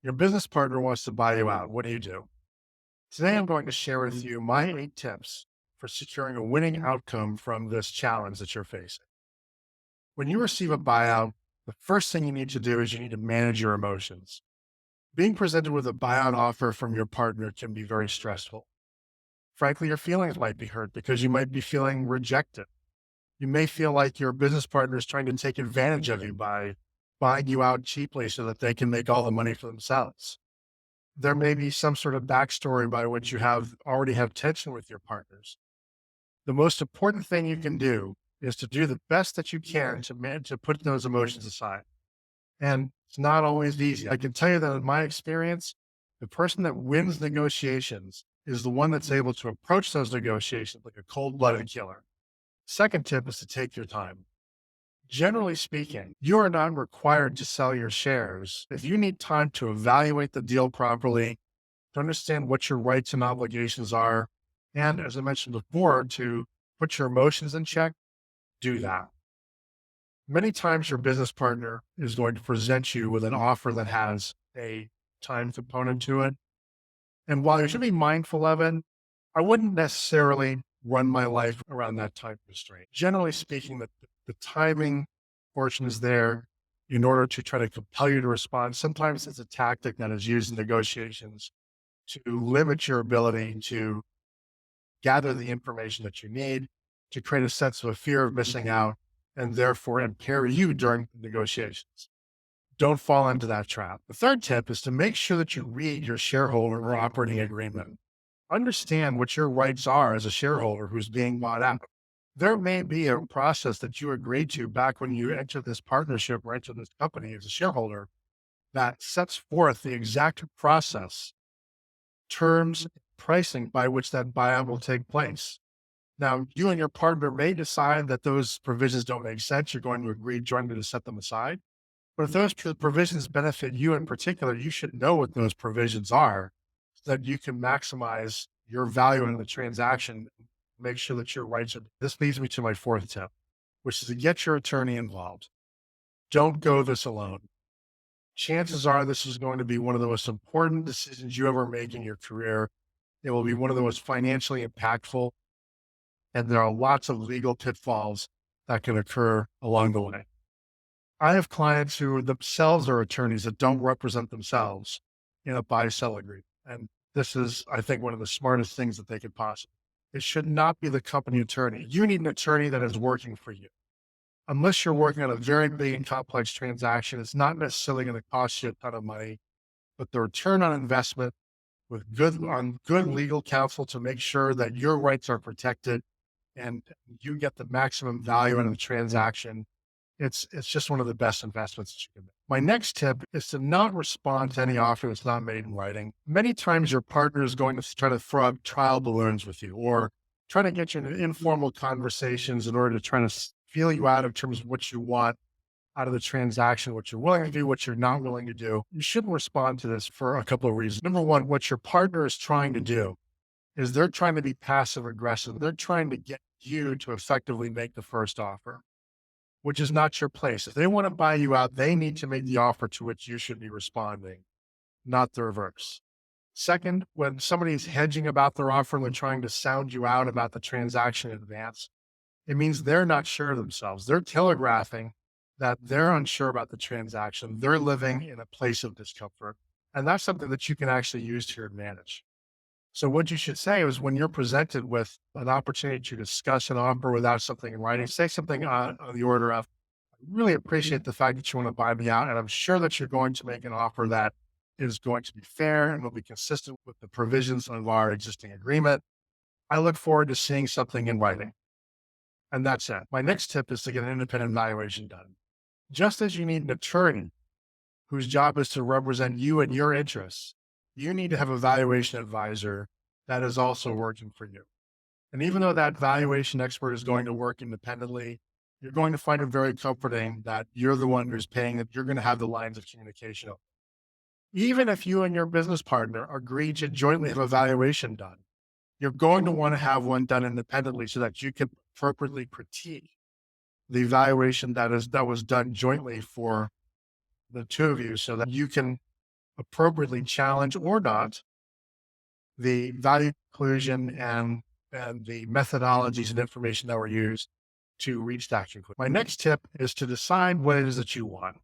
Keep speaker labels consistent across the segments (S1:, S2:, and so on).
S1: Your business partner wants to buy you out. What do you do? Today, I'm going to share with you my 8 tips for securing a winning outcome from this challenge that you're facing. When you receive a buyout, the first thing you need to do is you need to manage your emotions. Being presented with a buyout offer from your partner can be very stressful. Frankly, your feelings might be hurt because you might be feeling rejected. You may feel like your business partner is trying to take advantage of you by buying you out cheaply so that they can make all the money for themselves. There may be some sort of backstory by which you have already have tension with your partners. The most important thing you can do is to do the best that you can to put those emotions aside. And it's not always easy. I can tell you that in my experience, the person that wins negotiations is the one that's able to approach those negotiations like a cold-blooded killer. Second tip is to take your time. Generally speaking, you are not required to sell your shares. If you need time to evaluate the deal properly, to understand what your rights and obligations are, and as I mentioned before, to put your emotions in check, do that. Many times your business partner is going to present you with an offer that has a time component to it. And while you should be mindful of it, I wouldn't necessarily run my life around that time constraint. Generally speaking, the timing portion is there in order to try to compel you to respond. Sometimes it's a tactic that is used in negotiations to limit your ability to gather the information that you need, to create a sense of a fear of missing out, and therefore impair you during the negotiations. Don't fall into that trap. The third tip is to make sure that you read your shareholder or operating agreement. Understand what your rights are as a shareholder who's being bought out. There may be a process that you agreed to back when you entered this partnership or entered this company as a shareholder that sets forth the exact process, terms, pricing by which that buyout will take place. Now, you and your partner may decide that those provisions don't make sense. You're going to agree jointly to set them aside. But if those provisions benefit you in particular, you should know what those provisions are so that you can maximize your value in the transaction, make sure that your rights are. This leads me to my fourth tip, which is to get your attorney involved. Don't go this alone. Chances are this is going to be one of the most important decisions you ever make in your career. It will be one of the most financially impactful, and there are lots of legal pitfalls that can occur along the way. I have clients who themselves are attorneys that don't represent themselves in a buy-sell agreement. And this is, I think, one of the smartest things that they could possibly. It should not be the company attorney. You need an attorney that is working for you. Unless you're working on a very big and complex transaction, it's not necessarily going to cost you a ton of money, but the return on investment with good legal counsel to make sure that your rights are protected and you get the maximum value out of the transaction. It's just one of the best investments that you can make. My next tip is to not respond to any offer that's not made in writing. Many times your partner is going to try to throw up trial balloons with you or try to get you into informal conversations in order to try to feel you out in terms of what you want out of the transaction, what you're willing to do, what you're not willing to do. You shouldn't respond to this for a couple of reasons. Number one, what your partner is trying to do is they're trying to be passive aggressive. They're trying to get you to effectively make the first offer, which is not your place. If they want to buy you out, they need to make the offer to which you should be responding, not the reverse. Second, when somebody's hedging about their offer and they're trying to sound you out about the transaction in advance, it means they're not sure of themselves. They're telegraphing that they're unsure about the transaction. They're living in a place of discomfort. And that's something that you can actually use to your advantage. So what you should say is when you're presented with an opportunity to discuss an offer without something in writing, say something on the order of, I really appreciate the fact that you want to buy me out. And I'm sure that you're going to make an offer that is going to be fair and will be consistent with the provisions of our existing agreement. I look forward to seeing something in writing. And that's it. My next tip is to get an independent evaluation done. Just as you need an attorney whose job is to represent you and your interests, you need to have a valuation advisor that is also working for you. And even though that valuation expert is going to work independently, you're going to find it very comforting that you're the one who's paying, that you're going to have the lines of communication open. Even if you and your business partner agree to jointly have a valuation done, you're going to want to have one done independently so that you can appropriately critique the evaluation that was done jointly for the two of you so that you can appropriately challenge or not the value conclusion and the methodologies and information that were used to reach that conclusion. My next tip is to decide what it is that you want.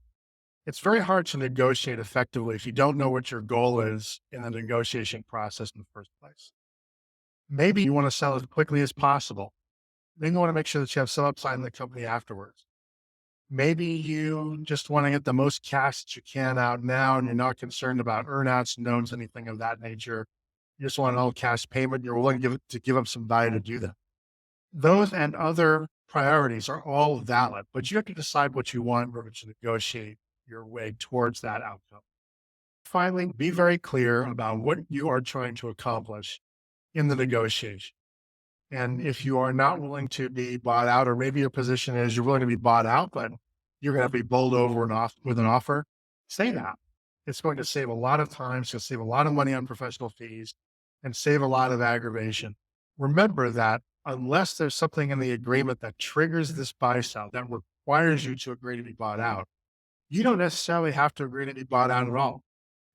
S1: It's very hard to negotiate effectively if you don't know what your goal is in the negotiation process in the first place. Maybe you want to sell as quickly as possible. Then you want to make sure that you have some upside in the company afterwards. Maybe you just want to get the most cash that you can out now, and you're not concerned about earnouts, notes, anything of that nature. You just want an all cash payment. You're willing to give up some value to do that. Those and other priorities are all valid, but you have to decide what you want in order to negotiate your way towards that outcome. Finally, be very clear about what you are trying to accomplish in the negotiation. And if you are not willing to be bought out, or maybe your position is you're willing to be bought out, but you're going to be bowled over and off with an offer, say that. It's going to save a lot of time. It's going to save a lot of money on professional fees and save a lot of aggravation. Remember that unless there's something in the agreement that triggers this buy sell that requires you to agree to be bought out, you don't necessarily have to agree to be bought out at all.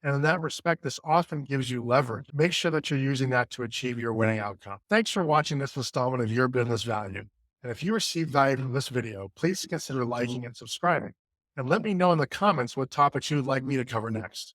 S1: And in that respect, this often gives you leverage. Make sure that you're using that to achieve your winning outcome. Thanks for watching this installment of Your Business Value. And if you received value from this video, please consider liking and subscribing. And let me know in the comments what topics you would like me to cover next.